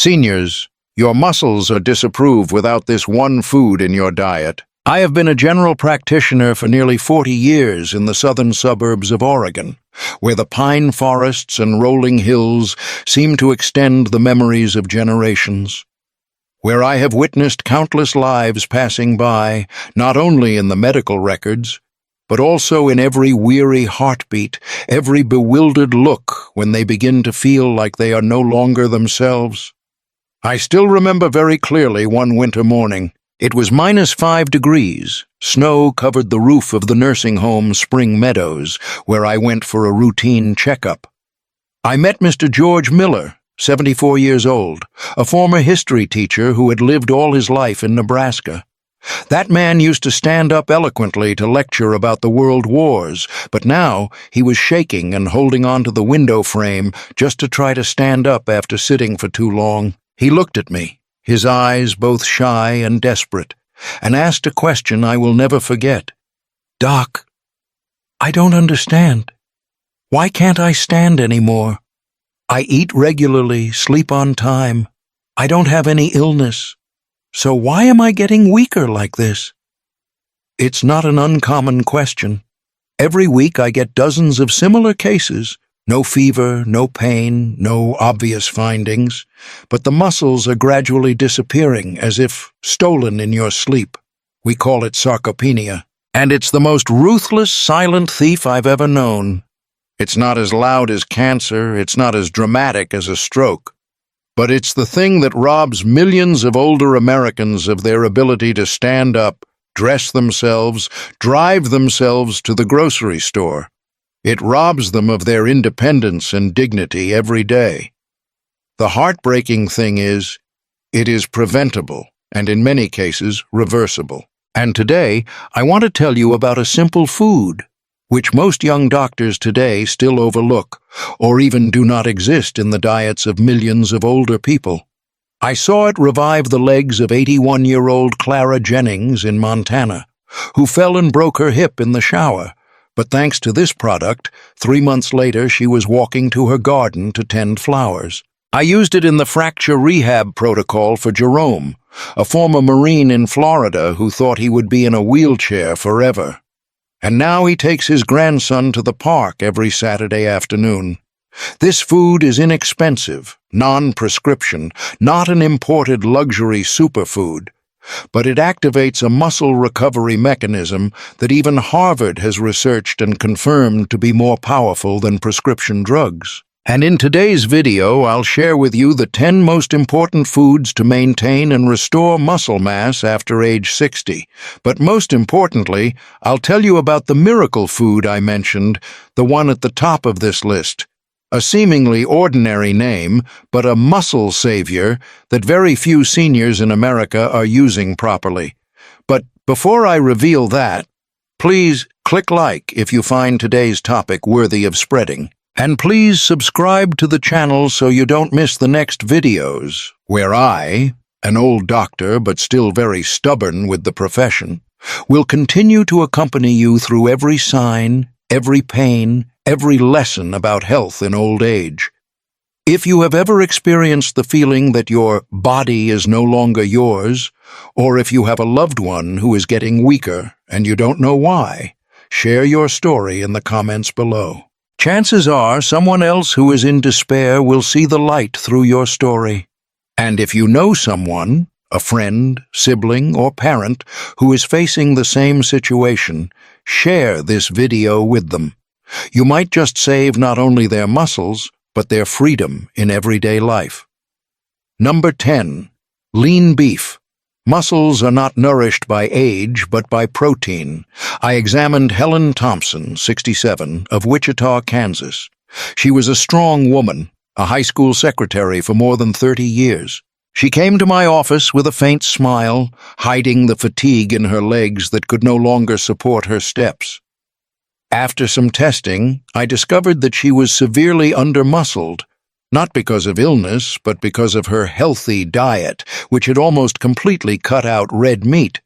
Seniors, your muscles are disapproved without this one food in your diet. I have been a general practitioner for nearly 40 years in the southern suburbs of Oregon, where the pine forests and rolling hills seem to extend the memories of generations. Where I have witnessed countless lives passing by, not only in the medical records, but also in every weary heartbeat, every bewildered look when they begin to feel like they are no longer themselves. I still remember very clearly one winter morning. It was -5 degrees. Snow covered the roof of the nursing home Spring Meadows, where I went for a routine checkup. I met Mr. George Miller, 74 years old, a former history teacher who had lived all his life in Nebraska. That man used to stand up eloquently to lecture about the world wars, but now he was shaking and holding onto the window frame just to try to stand up after sitting for too long. He looked at me, his eyes both shy and desperate, and asked a question I will never forget. "Doc, I don't understand. Why can't I stand anymore? I eat regularly, sleep on time. I don't have any illness. So why am I getting weaker like this?" It's not an uncommon question. Every week I get dozens of similar cases. No fever, no pain, no obvious findings, but the muscles are gradually disappearing as if stolen in your sleep. We call it sarcopenia, and it's the most ruthless, silent thief I've ever known. It's not as loud as cancer, it's not as dramatic as a stroke, but it's the thing that robs millions of older Americans of their ability to stand up, dress themselves, drive themselves to the grocery store. It robs them of their independence and dignity every day. The heartbreaking thing is, it is preventable, and in many cases, reversible. And today, I want to tell you about a simple food, which most young doctors today still overlook, or even do not exist in the diets of millions of older people. I saw it revive the legs of 81-year-old Clara Jennings in Montana, who fell and broke her hip in the shower. But thanks to this product, 3 months later she was walking to her garden to tend flowers. I used it in the fracture rehab protocol for Jerome, a former Marine in Florida who thought he would be in a wheelchair forever. And now he takes his grandson to the park every Saturday afternoon. This food is inexpensive, non-prescription, not an imported luxury superfood. But it activates a muscle recovery mechanism that even Harvard has researched and confirmed to be more powerful than prescription drugs. And in today's video, I'll share with you the 10 most important foods to maintain and restore muscle mass after age 60. But most importantly, I'll tell you about the miracle food I mentioned, the one at the top of this list. A seemingly ordinary name, but a muscle savior that very few seniors in America are using properly. But before I reveal that, please click like if you find today's topic worthy of spreading. And please subscribe to the channel so you don't miss the next videos, where I, an old doctor but still very stubborn with the profession, will continue to accompany you through every sign, every pain, every lesson about health in old age. If you have ever experienced the feeling that your body is no longer yours, or if you have a loved one who is getting weaker and you don't know why, share your story in the comments below. Chances are someone else who is in despair will see the light through your story. And if you know someone, a friend, sibling, or parent, who is facing the same situation, share this video with them. You might just save not only their muscles, but their freedom in everyday life. Number 10. Lean beef. Muscles are not nourished by age, but by protein. I examined Helen Thompson, 67, of Wichita, Kansas. She was a strong woman, a high school secretary for more than 30 years. She came to my office with a faint smile, hiding the fatigue in her legs that could no longer support her steps. After some testing, I discovered that she was severely undermuscled, not because of illness, but because of her healthy diet, which had almost completely cut out red meat.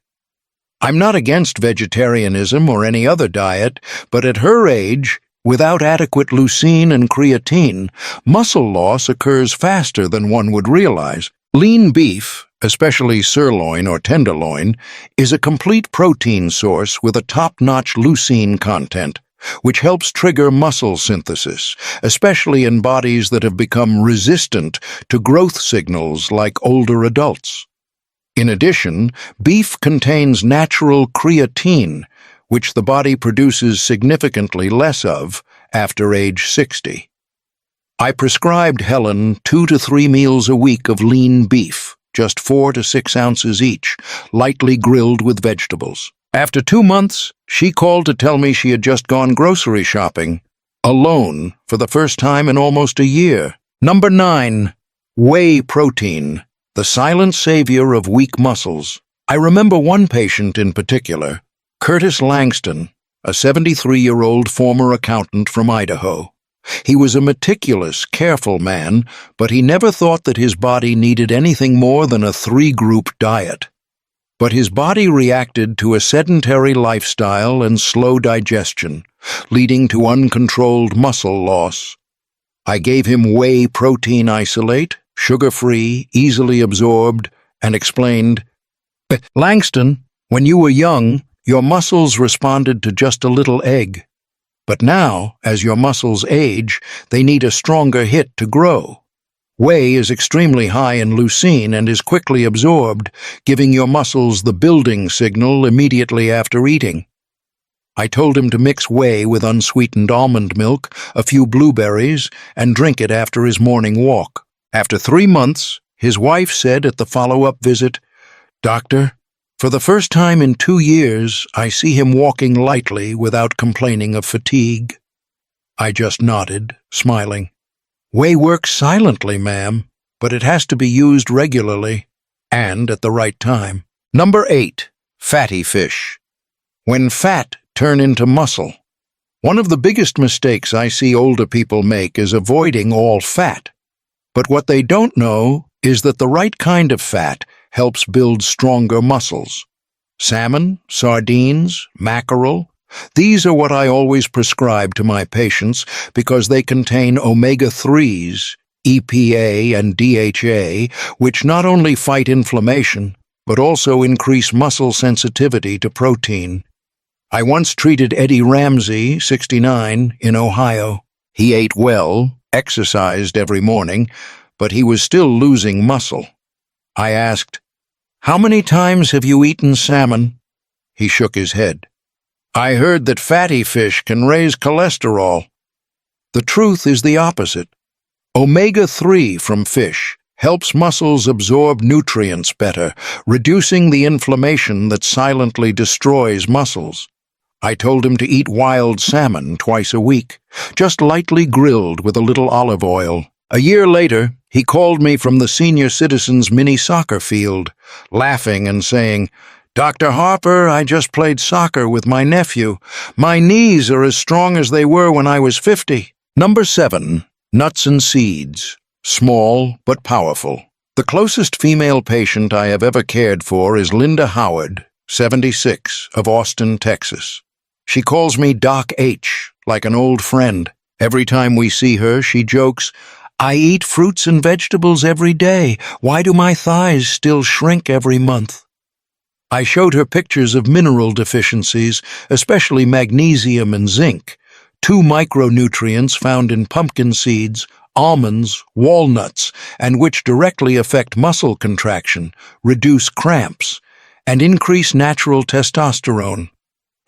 I'm not against vegetarianism or any other diet, but at her age, Without adequate leucine and creatine, muscle loss occurs faster than one would realize. Lean beef, especially sirloin or tenderloin, is a complete protein source with a top-notch leucine content, which helps trigger muscle synthesis, especially in bodies that have become resistant to growth signals like older adults. In addition, beef contains natural creatine, which the body produces significantly less of after age 60. I prescribed Helen 2 to 3 meals a week of lean beef, just 4 to 6 ounces each, lightly grilled with vegetables. After 2 months, she called to tell me she had just gone grocery shopping, alone, for the first time in almost a year. Number 9. Whey protein, the silent savior of weak muscles. I remember one patient in particular, Curtis Langston, a 73-year-old former accountant from Idaho. He was a meticulous, careful man, but he never thought that his body needed anything more than a 3-group diet. But his body reacted to a sedentary lifestyle and slow digestion, leading to uncontrolled muscle loss. I gave him whey protein isolate, sugar-free, easily absorbed, and explained, "Langston, when you were young, your muscles responded to just a little egg. But now, as your muscles age, they need a stronger hit to grow. Whey is extremely high in leucine and is quickly absorbed, giving your muscles the building signal immediately after eating." I told him to mix whey with unsweetened almond milk, a few blueberries, and drink it after his morning walk. After 3 months, his wife said at the follow-up visit, "Doctor, for the first time in 2 years, I see him walking lightly without complaining of fatigue." I just nodded, smiling. Whey works silently, ma'am, but it has to be used regularly and at the right time. Number 8. Fatty fish. When fat turn into muscle. One of the biggest mistakes I see older people make is avoiding all fat. But what they don't know is that the right kind of fat helps build stronger muscles. Salmon, sardines, mackerel, these are what I always prescribe to my patients because they contain omega-3s, EPA and DHA, which not only fight inflammation, but also increase muscle sensitivity to protein. I once treated Eddie Ramsey, 69, in Ohio. He ate well, exercised every morning, but he was still losing muscle. I asked, "How many times have you eaten salmon?" He shook his head. "I heard that fatty fish can raise cholesterol." The truth is the opposite. Omega-3 from fish helps muscles absorb nutrients better, reducing the inflammation that silently destroys muscles. I told him to eat wild salmon twice a week, just lightly grilled with a little olive oil. A year later, he called me from the senior citizens mini soccer field, laughing and saying, "Dr. Harper, I just played soccer with my nephew. My knees are as strong as they were when I was 50. Number 7. Nuts and seeds. Small but powerful. The closest female patient I have ever cared for is Linda Howard, 76, of Austin, Texas. She calls me Doc H, like an old friend. Every time we see her, she jokes, "I eat fruits and vegetables every day. Why do my thighs still shrink every month?" I showed her pictures of mineral deficiencies, especially magnesium and zinc, 2 micronutrients found in pumpkin seeds, almonds, walnuts, and which directly affect muscle contraction, reduce cramps, and increase natural testosterone.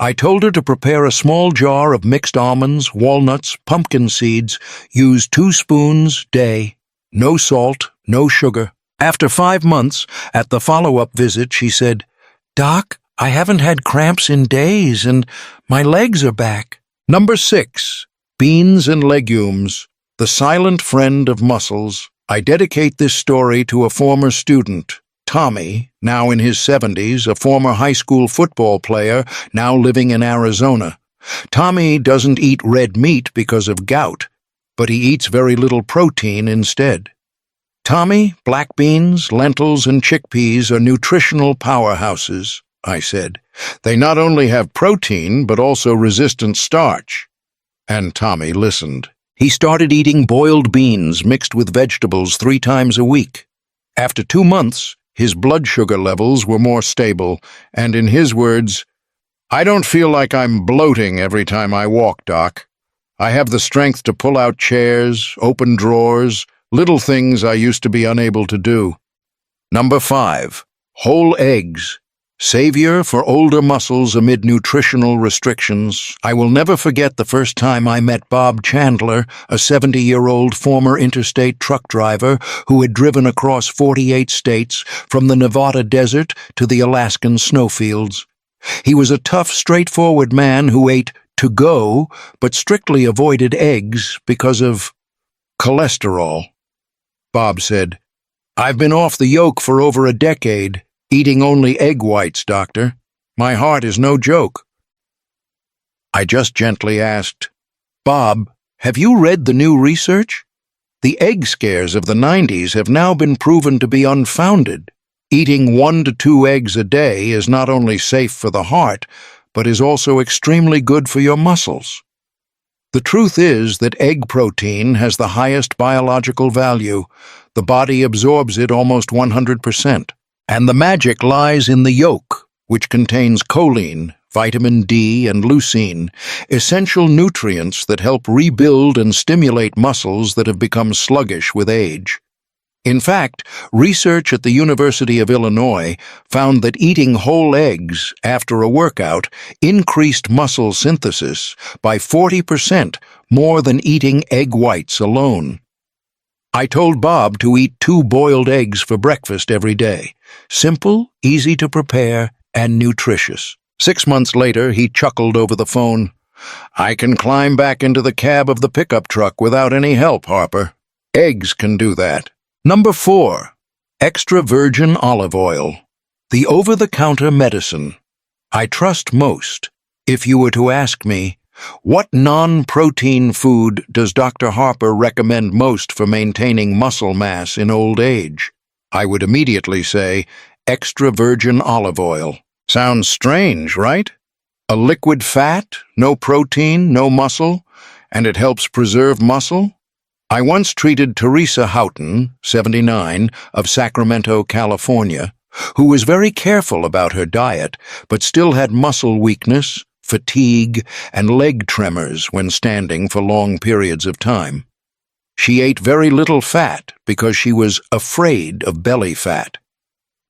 I told her to prepare a small jar of mixed almonds, walnuts, pumpkin seeds, use 2 spoons day, no salt, no sugar. After 5 months, at the follow-up visit, she said, "Doc, I haven't had cramps in days and my legs are back." Number 6. Beans and legumes, the silent friend of muscles. I dedicate this story to a former student, Tommy, now in his 70s, a former high school football player, now living in Arizona. Tommy doesn't eat red meat because of gout, but he eats very little protein instead. "Tommy, black beans, lentils, and chickpeas are nutritional powerhouses," I said. "They not only have protein, but also resistant starch." And Tommy listened. He started eating boiled beans mixed with vegetables 3 times a week. After 2 months, his blood sugar levels were more stable, and in his words, "I don't feel like I'm bloating every time I walk, Doc. I have the strength to pull out chairs, open drawers, little things I used to be unable to do." Number 5. Whole eggs. Savior for older muscles amid nutritional restrictions. I will never forget the first time I met Bob Chandler, a 70-year-old former interstate truck driver who had driven across 48 states, from the Nevada desert to the Alaskan snowfields. He was a tough, straightforward man who ate to go, but strictly avoided eggs because of cholesterol. Bob said, "I've been off the yolk for over a decade, eating only egg whites, doctor. My heart is no joke." I just gently asked, "Bob, have you read the new research? The egg scares of the 90s have now been proven to be unfounded. Eating 1 to 2 eggs a day is not only safe for the heart, but is also extremely good for your muscles." The truth is that egg protein has the highest biological value. The body absorbs it almost 100%. And the magic lies in the yolk, which contains choline, vitamin D, and leucine, essential nutrients that help rebuild and stimulate muscles that have become sluggish with age. In fact, research at the University of Illinois found that eating whole eggs after a workout increased muscle synthesis by 40% more than eating egg whites alone. I told Bob to eat 2 boiled eggs for breakfast every day. Simple, easy to prepare, and nutritious. 6 months later, he chuckled over the phone. "I can climb back into the cab of the pickup truck without any help, Harper. Eggs can do that." Number 4. Extra virgin olive oil. The over-the-counter medicine I trust most. If you were to ask me, what non-protein food does Dr. Harper recommend most for maintaining muscle mass in old age? I would immediately say extra virgin olive oil. Sounds strange, right? A liquid fat, no protein, no muscle, and it helps preserve muscle? I once treated Teresa Houghton, 79, of Sacramento, California, who was very careful about her diet but still had muscle weakness, fatigue, and leg tremors when standing for long periods of time. She ate very little fat because she was afraid of belly fat.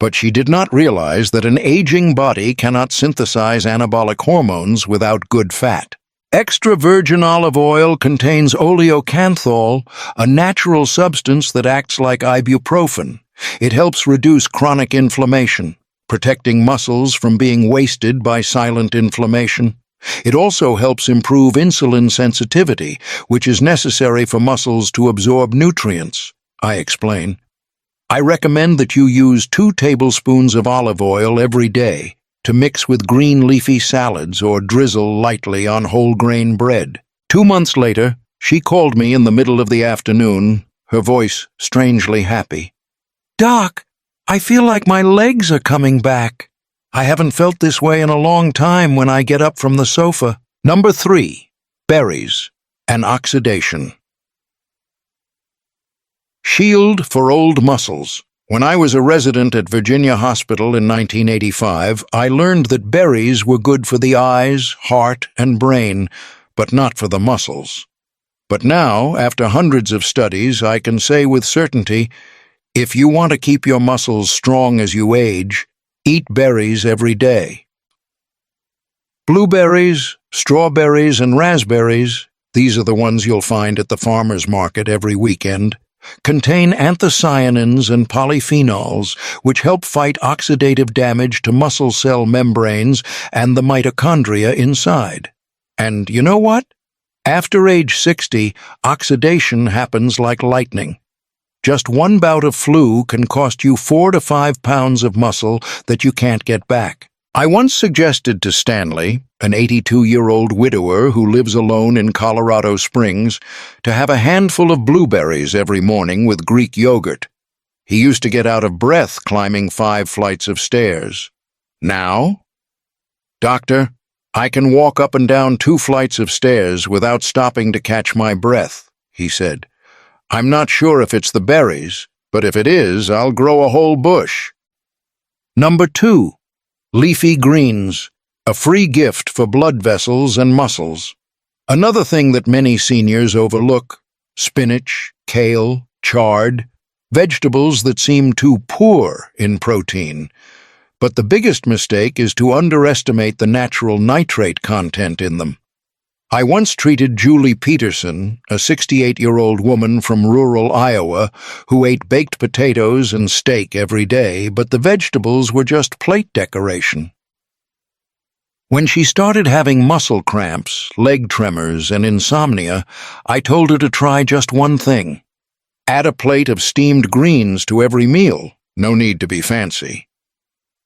But she did not realize that an aging body cannot synthesize anabolic hormones without good fat. Extra virgin olive oil contains oleocanthal, a natural substance that acts like ibuprofen. It helps reduce chronic inflammation, protecting muscles from being wasted by silent inflammation. It also helps improve insulin sensitivity, which is necessary for muscles to absorb nutrients, I explain. I recommend that you use 2 tablespoons of olive oil every day to mix with green leafy salads or drizzle lightly on whole grain bread. 2 months later, she called me in the middle of the afternoon, her voice strangely happy. "Doc, I feel like my legs are coming back. I haven't felt this way in a long time when I get up from the sofa." Number 3. Berries and oxidation. Shield for old muscles. When I was a resident at Virginia Hospital in 1985, I learned that berries were good for the eyes, heart, and brain, but not for the muscles. But now, after hundreds of studies, I can say with certainty, if you want to keep your muscles strong as you age, eat berries every day. Blueberries, strawberries, and raspberries, these are the ones you'll find at the farmer's market every weekend, contain anthocyanins and polyphenols, which help fight oxidative damage to muscle cell membranes and the mitochondria inside. And you know what? After age 60, oxidation happens like lightning. Just 1 bout of flu can cost you 4 to 5 pounds of muscle that you can't get back. I once suggested to Stanley, an 82-year-old widower who lives alone in Colorado Springs, to have a handful of blueberries every morning with Greek yogurt. He used to get out of breath climbing 5 flights of stairs. Now, "Doctor, I can walk up and down 2 flights of stairs without stopping to catch my breath, he said. I'm not sure if it's the berries, but if it is, I'll grow a whole bush. Number 2. Leafy greens, a free gift for blood vessels and muscles. Another thing that many seniors overlook: spinach, kale, chard, vegetables that seem too poor in protein. But the biggest mistake is to underestimate the natural nitrate content in them. I once treated Julie Peterson, a 68-year-old woman from rural Iowa who ate baked potatoes and steak every day, but the vegetables were just plate decoration. When she started having muscle cramps, leg tremors, and insomnia, I told her to try just one thing: add a plate of steamed greens to every meal. No need to be fancy.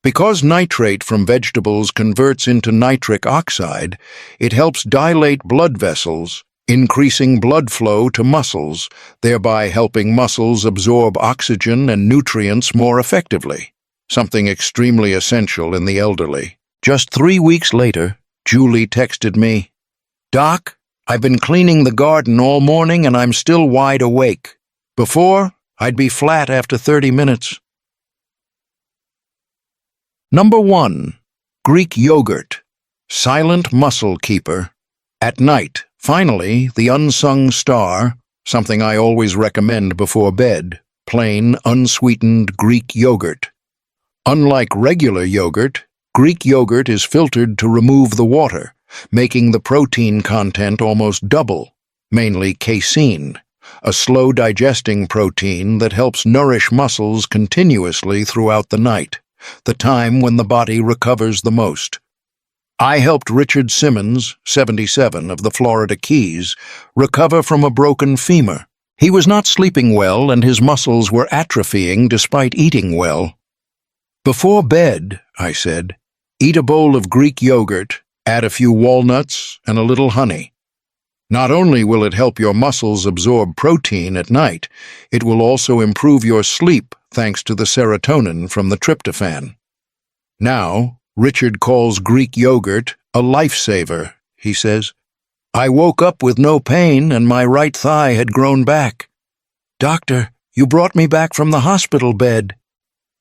Because nitrate from vegetables converts into nitric oxide, it helps dilate blood vessels, increasing blood flow to muscles, thereby helping muscles absorb oxygen and nutrients more effectively, something extremely essential in the elderly. Just 3 weeks later, Julie texted me, "Doc, I've been cleaning the garden all morning and I'm still wide awake. Before, I'd be flat after 30 minutes. Number 1. Greek yogurt, silent muscle keeper. At night, finally, the unsung star, something I always recommend before bed: plain, unsweetened Greek yogurt. Unlike regular yogurt, Greek yogurt is filtered to remove the water, making the protein content almost double, mainly casein, a slow-digesting protein that helps nourish muscles continuously throughout the night, the time when the body recovers the most. I helped Richard Simmons, 77, of the Florida Keys, recover from a broken femur. He was not sleeping well and his muscles were atrophying despite eating well. Before bed, I said, eat a bowl of Greek yogurt, add a few walnuts and a little honey. Not only will it help your muscles absorb protein at night, it will also improve your sleep thanks to the serotonin from the tryptophan. Now, Richard calls Greek yogurt a lifesaver, he says. I woke up with no pain and my right thigh had grown back. Doctor, you brought me back from the hospital bed.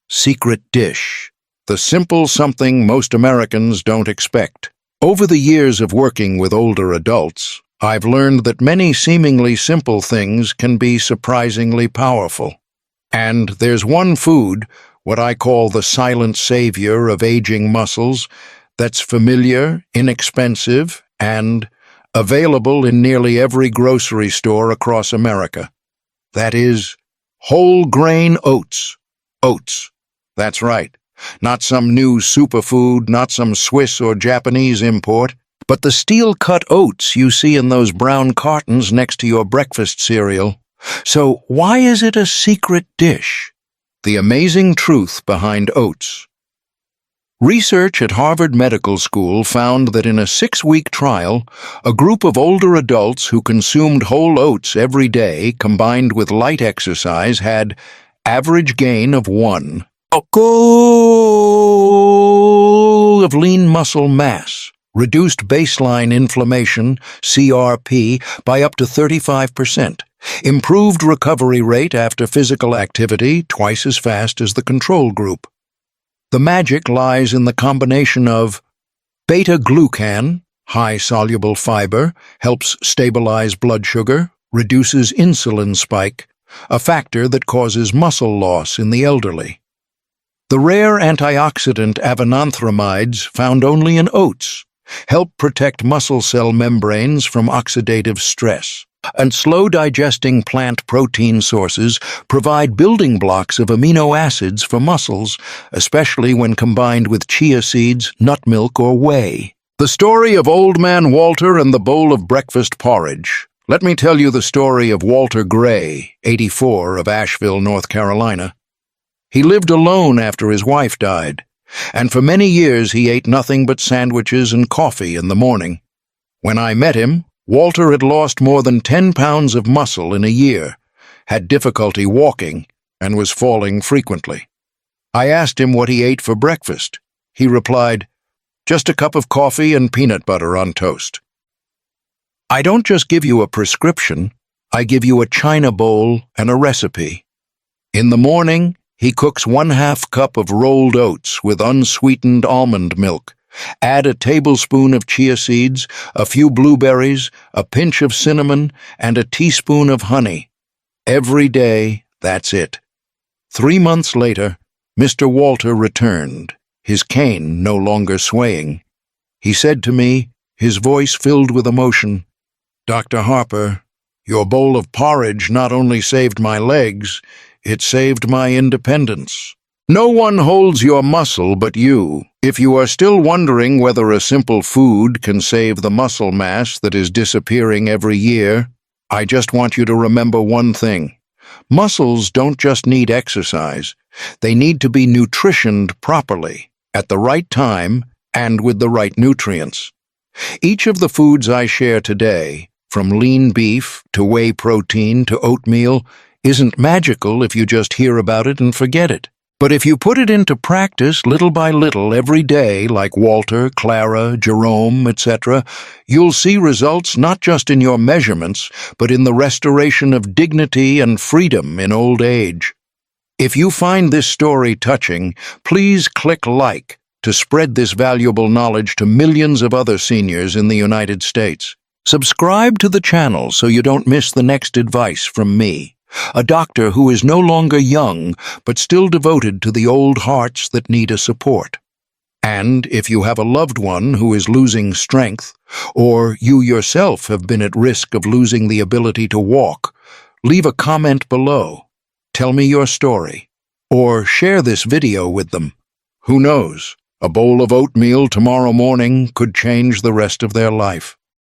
Secret dish. The simple something most Americans don't expect. Over the years of working with older adults, I've learned that many seemingly simple things can be surprisingly powerful. And there's one food, what I call the silent savior of aging muscles, that's familiar, inexpensive, and available in nearly every grocery store across America. That is, whole grain oats. Oats. That's right. Not some new superfood, not some Swiss or Japanese import, but the steel-cut oats you see in those brown cartons next to your breakfast cereal. So why is it a secret dish? The amazing truth behind oats. Research at Harvard Medical School found that in a 6-week trial, a group of older adults who consumed whole oats every day combined with light exercise had average gain of 1 of lean muscle mass, reduced baseline inflammation, CRP, by up to 35%, improved recovery rate after physical activity twice as fast as the control group. The magic lies in the combination of beta-glucan, high-soluble fiber, helps stabilize blood sugar, reduces insulin spike, a factor that causes muscle loss in the elderly. The rare antioxidant avenanthramides, found only in oats, help protect muscle cell membranes from oxidative stress, and slow-digesting plant protein sources provide building blocks of amino acids for muscles, especially when combined with chia seeds, nut milk, or whey. The story of Old Man Walter and the bowl of breakfast porridge. Let me tell you the story of Walter Gray, 84, of Asheville, North Carolina. He lived alone after his wife died, and for many years he ate nothing but sandwiches and coffee in the morning. When I met him, Walter had lost more than 10 pounds of muscle in a year, had difficulty walking, and was falling frequently. I asked him what he ate for breakfast. He replied, Just a cup of coffee and peanut butter on toast. I don't just give you a prescription, I give you a china bowl and a recipe. In the morning, he cooks 1/2 cup of rolled oats with unsweetened almond milk. Add a tablespoon of chia seeds, a few blueberries, a pinch of cinnamon, and a teaspoon of honey. Every day, that's it. 3 months later, Mr. Walter returned, his cane no longer swaying. He said to me, his voice filled with emotion, "Dr. Harper, your bowl of porridge not only saved my legs, it saved my independence." No one holds your muscle but you. If you are still wondering whether a simple food can save the muscle mass that is disappearing every year, I just want you to remember one thing. Muscles don't just need exercise. They need to be nutritioned properly, at the right time, and with the right nutrients. Each of the foods I share today, from lean beef to whey protein to oatmeal, isn't magical if you just hear about it and forget it. But if you put it into practice little by little every day, like Walter, Clara, Jerome, etc., you'll see results not just in your measurements, but in the restoration of dignity and freedom in old age. If you find this story touching, please click like to spread this valuable knowledge to millions of other seniors in the United States. Subscribe to the channel so you don't miss the next advice from me, a doctor who is no longer young but still devoted to the old hearts that need a support. And if you have a loved one who is losing strength, or you yourself have been at risk of losing the ability to walk, leave a comment below. Tell me your story, or share this video with them. Who knows, a bowl of oatmeal tomorrow morning could change the rest of their life.